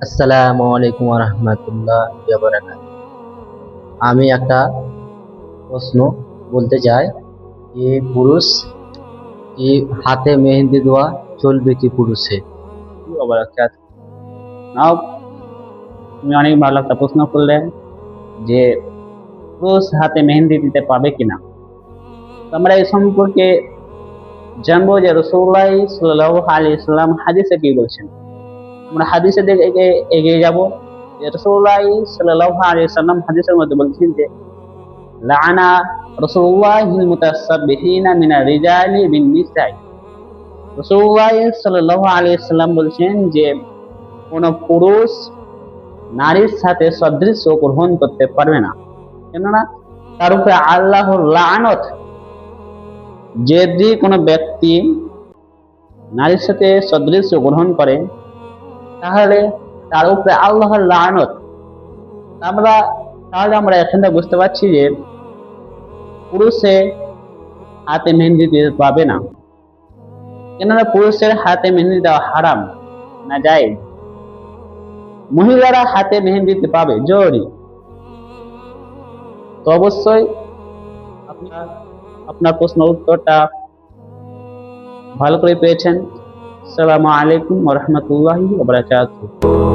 আসসালামু আলাইকুম রহমতুল্লাহি ওয়া বারাকাতুহু। আমি একটা প্রশ্ন বলতে চাই যে পুরুষ কি হাতে মেহেন্দি দেওয়া চলবে কি পুরুষে? ওবারাকাত নাও, তুমি অনেক ভালো একটা প্রশ্ন করলে যে পুরুষ হাতে মেহেন্দি দিতে পাবে কিনা। তো আমরা এই সম্পর্কে জানবো যে রাসূলুল্লাহ সাল্লাল্লাহু আলাইহি সাল্লাম হাদিসে কি বলছেন। আমরা হাদিসের দিকে এগিয়ে যাব। যে রাসূলুল্লাহ সাল্লাল্লাহু আলাইহি সাল্লাম হাদিসের মধ্যে বলছেন যে লাআনা রাসূলুল্লাহিল মুতাসাব্বিহিনা মিনার রিজালি বিন নিসাই। রাসূলুল্লাহ সাল্লাল্লাহু আলাইহি সাল্লাম বলছেন যে কোন পুরুষ নারীর সাথে সদৃশ্য গ্রহণ করতে পারবে না, কেননা তার উপরে আল্লাহর লানত। যদি কোনো ব্যক্তি নারীর সাথে সদৃশ্য গ্রহণ করে তাহলে তার উপরে আল্লাহর লানত। আমরা আমরা এখান থেকে বুঝতে পারছি যে পুরুষে হাতে মেহেন্দি দিতে পাবে না, কেননা পুরুষের হাতে মেহেন্দি দেওয়া হারাম না যায়। মহিলারা হাতে মেহেন্দি দিতে পাবে জরুরি। তো অবশ্যই আপনার আপনার প্রশ্নের উত্তরটা ভালো করে পেয়েছেন। আসসালামু আলাইকুম ওয়া রাহমাতুল্লাহি ওয়া বারাকাতুহু।